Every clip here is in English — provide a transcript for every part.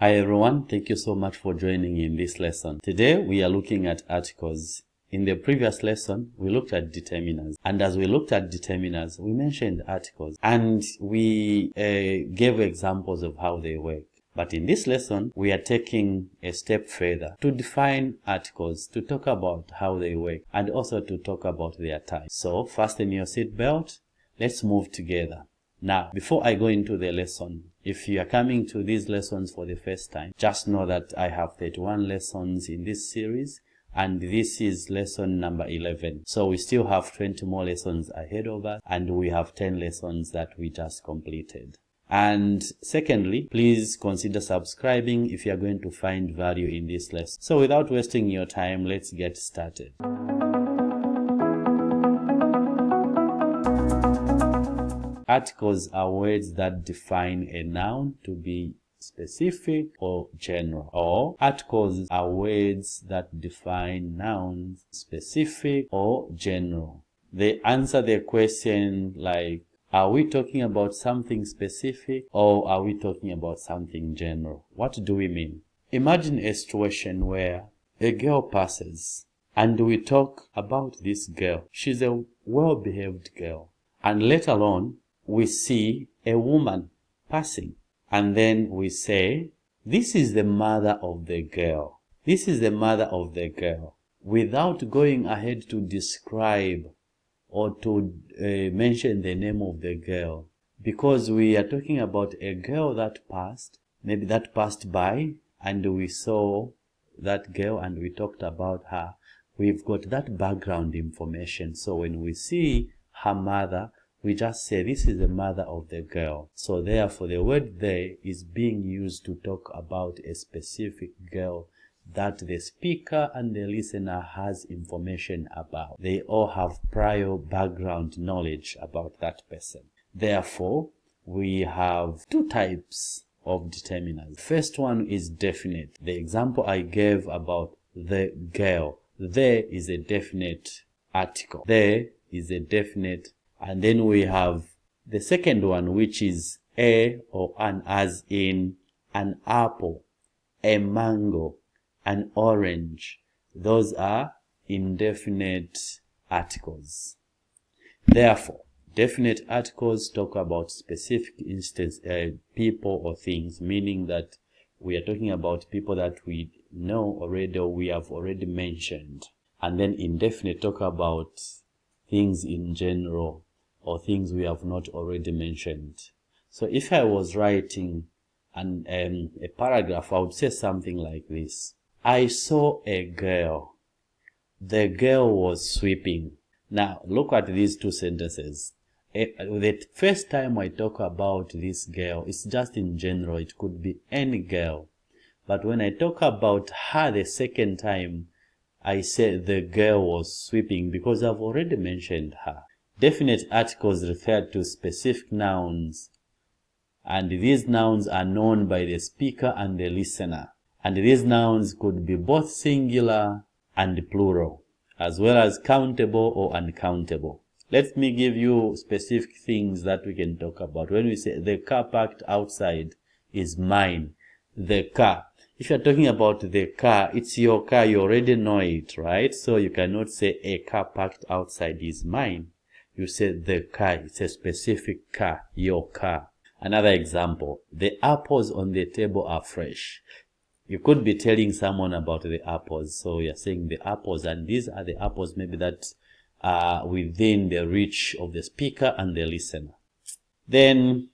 Hi everyone, thank you so much for joining in this lesson. Today we are looking at articles. In the previous lesson, we looked at determiners. And as we looked at determiners, we mentioned articles. And we gave examples of how they work. But in this lesson, we are taking a step further to define articles, to talk about how they work, and also to talk about their types. So, fasten your seatbelt. Let's move together. Now, before I go into the lesson, if you are coming to these lessons for the first time, just know that I have 31 lessons in this series, and this is lesson number 11. So we still have 20 more lessons ahead of us, and we have 10 lessons that we just completed. And secondly, please consider subscribing if you are going to find value in this lesson. So without wasting your time, let's get started. Articles are words that define a noun to be specific or general. Or articles are words that define nouns specific or general. They answer the question like, are we talking about something specific or are we talking about something general? What do we mean? Imagine a situation where a girl passes and we talk about this girl. She's a well-behaved girl. And later on, we see a woman passing. And then we say, this is the mother of the girl. This is the mother of the girl. Without going ahead to describe or to mention the name of the girl. Because we are talking about a girl that passed, maybe that passed by, and we saw that girl and we talked about her. We've got that background information. So when we see her mother, we just say this is the mother of the girl. So therefore the word there is being used to talk about a specific girl that the speaker and the listener has information about. They all have prior background knowledge about that person. Therefore, we have two types of determiners. First one is definite. The example I gave about the girl. There is a definite article. There is a definite. And then we have the second one, which is a or an, as in an apple, a mango, an orange. Those are indefinite articles. Therefore, definite articles talk about specific instance, people or things, meaning that we are talking about people that we know already or we have already mentioned. And then indefinite talk about things in general or things we have not already mentioned. So if I was writing a paragraph, I would say something like this. I saw a girl. The girl was sweeping. Now, look at these two sentences. The first time I talk about this girl, it's just in general. It could be any girl. But when I talk about her the second time, I say the girl was sweeping because I've already mentioned her. Definite articles refer to specific nouns, and these nouns are known by the speaker and the listener. And these nouns could be both singular and plural, as well as countable or uncountable. Let me give you specific things that we can talk about. When we say the car parked outside is mine, the car. If you're talking about the car, it's your car, you already know it, right? So you cannot say a car parked outside is mine. You say the car, it's a specific car, your car. Another example, the apples on the table are fresh. You could be telling someone about the apples. So you're saying the apples, and these are the apples maybe that are within the reach of the speaker and the listener. Then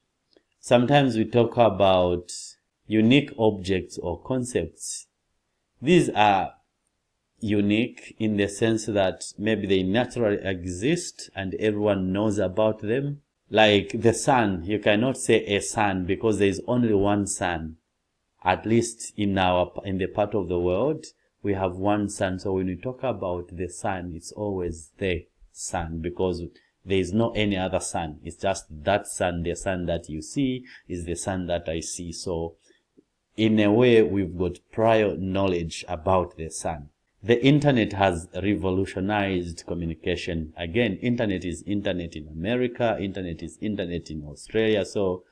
sometimes we talk about unique objects or concepts. These are unique in the sense that maybe they naturally exist and everyone knows about them. Like the sun, you cannot say a sun because there is only one sun. At least in the part of the world, we have one sun. So when we talk about the sun, it's always the sun because there is no any other sun. It's just that sun. The sun that you see is the sun that I see. So in a way, we've got prior knowledge about the sun. The internet has revolutionized communication. Again, internet is internet in America, internet is internet in Australia. So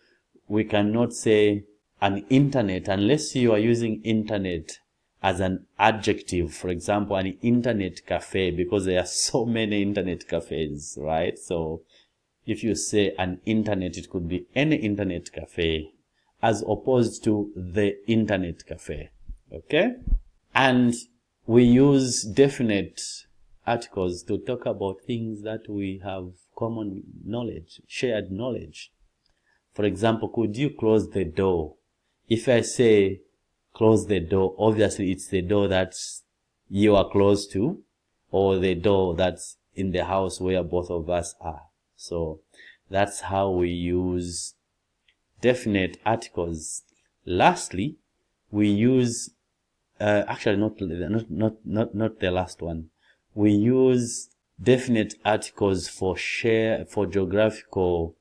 we cannot say an internet, unless you are using internet as an adjective, for example, an internet cafe, because there are so many internet cafes, right? So if you say an internet, it could be any internet cafe, as opposed to the internet cafe, okay? And we use definite articles to talk about things that we have common knowledge, shared knowledge. For example, could you close the door? If I say close the door, obviously it's the door that you are close to, or the door that's in the house where both of us are. So that's how we use definite articles. Lastly, we use actually not the last one. We use definite articles for geographical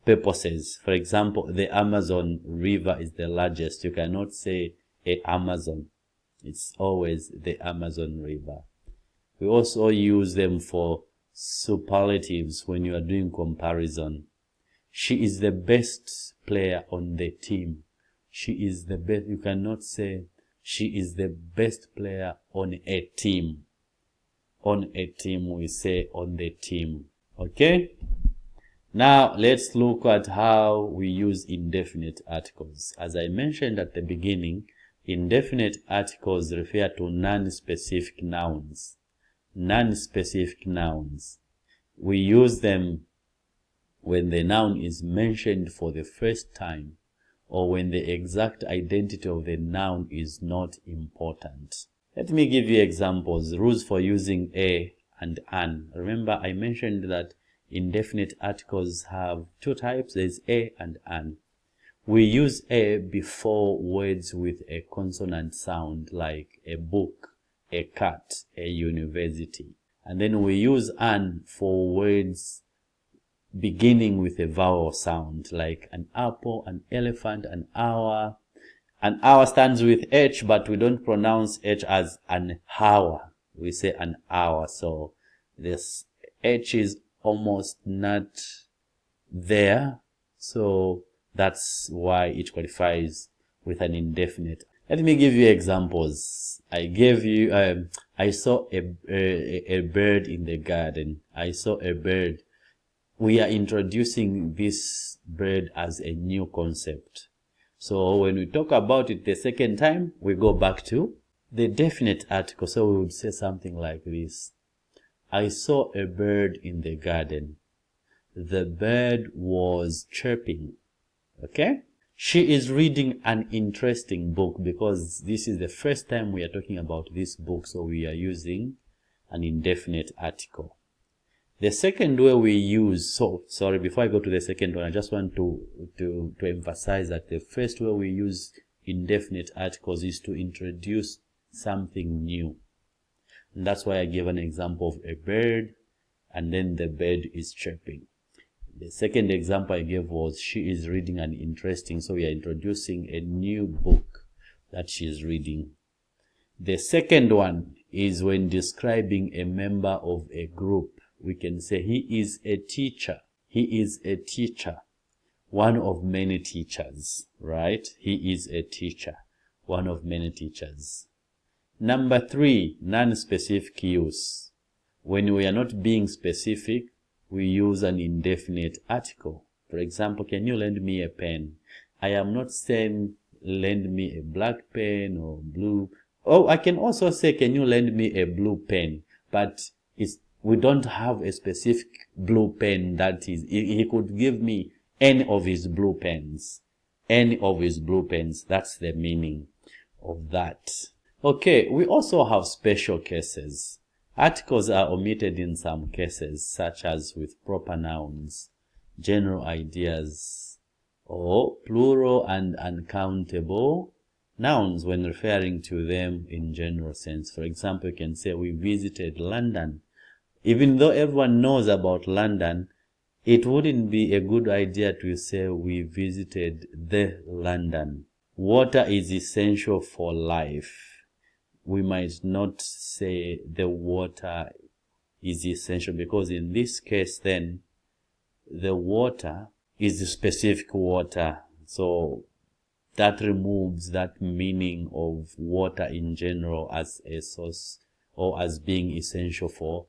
purposes. For example, the Amazon River is the largest. You cannot say a Amazon. It's always the Amazon River. We also use them for superlatives when you are doing comparison. She is the best player on the team. She is the best. You cannot say she is the best player on a team. On a team, we say on the team. Okay? Now, let's look at how we use indefinite articles. As I mentioned at the beginning, indefinite articles refer to non-specific nouns. Non-specific nouns. We use them when the noun is mentioned for the first time, or when the exact identity of the noun is not important. Let me give you examples, rules for using a and an. Remember, I mentioned that indefinite articles have two types. There's a and an. We use a before words with a consonant sound, like a book, a cat, a university. And then we use an for words beginning with a vowel sound, like an apple, an elephant, an hour. An hour stands with H, but we don't pronounce H as an hour. We say an hour. So this H is almost not there. So that's why it qualifies with an indefinite. Let me give you examples. I saw a bird in the garden. I saw a bird. We are introducing this bird as a new concept. So when we talk about it the second time, we go back to the definite article. So we would say something like this. I saw a bird in the garden. The bird was chirping. Okay? She is reading an interesting book, because this is the first time we are talking about this book, so we are using an indefinite article. The second way we use, before I go to the second one, I just want to emphasize that the first way we use indefinite articles is to introduce something new. And that's why I gave an example of a bird, and then the bird is chirping. The second example I gave was she is reading an interesting, so we are introducing a new book that she is reading. The second one is when describing a member of a group. We can say he is a teacher. He is a teacher. One of many teachers, right? He is a teacher. One of many teachers. Number 3, non-specific use. When we are not being specific, we use an indefinite article. For example, can you lend me a pen? I am not saying lend me a black pen or blue. Oh, I can also say, can you lend me a blue pen? But we don't have a specific blue pen that is, he could give me any of his blue pens. Any of his blue pens. That's the meaning of that. Okay, we also have special cases. Articles are omitted in some cases, such as with proper nouns, general ideas, or plural and uncountable nouns when referring to them in general sense. For example, you can say we visited London. Even though everyone knows about London, it wouldn't be a good idea to say we visited the London. Water is essential for life. We might not say the water is essential, because in this case then the water is the specific water. So that removes that meaning of water in general as a source or as being essential for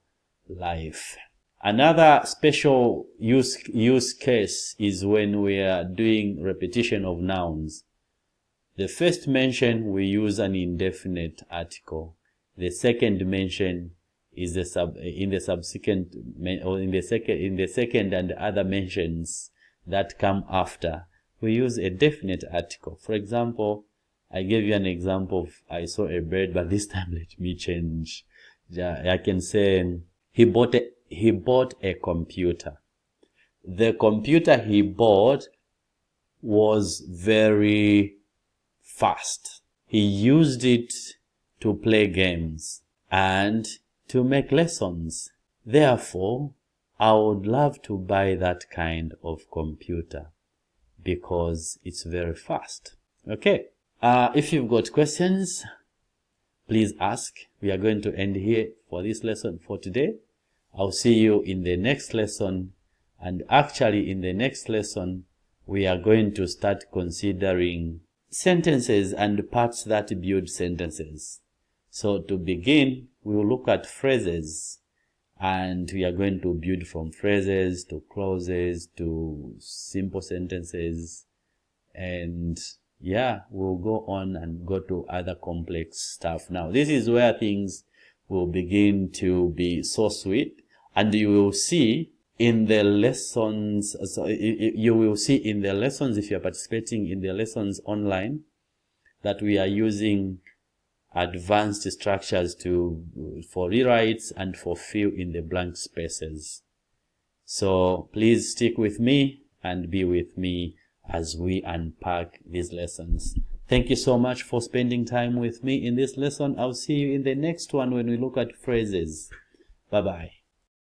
life. Another special use case is when we are doing repetition of nouns. The first mention, we use an indefinite article. The second mention is in the second and other mentions that come after, we use a definite article. For example, I gave you an example of I saw a bird, but this time let me change. I can say he bought a computer. The computer he bought was very fast. He used it to play games and to make lessons. Therefore, I would love to buy that kind of computer because it's very fast. Okay. If you've got questions, please ask. We are going to end here for this lesson for today. I'll see you in the next lesson. And actually, in the next lesson, we are going to start considering sentences and parts that build sentences. So to begin, we will look at phrases, and we are going to build from phrases to clauses to simple sentences, and yeah, we'll go on and go to other complex stuff. Now, this is where things will begin to be so sweet, and you will see in the lessons, you will see in the lessons, if you're participating in the lessons online, that we are using advanced structures for rewrites and for fill in the blank spaces. So please stick with me and be with me as we unpack these lessons. Thank you so much for spending time with me in this lesson. I'll see you in the next one when we look at phrases. Bye-bye.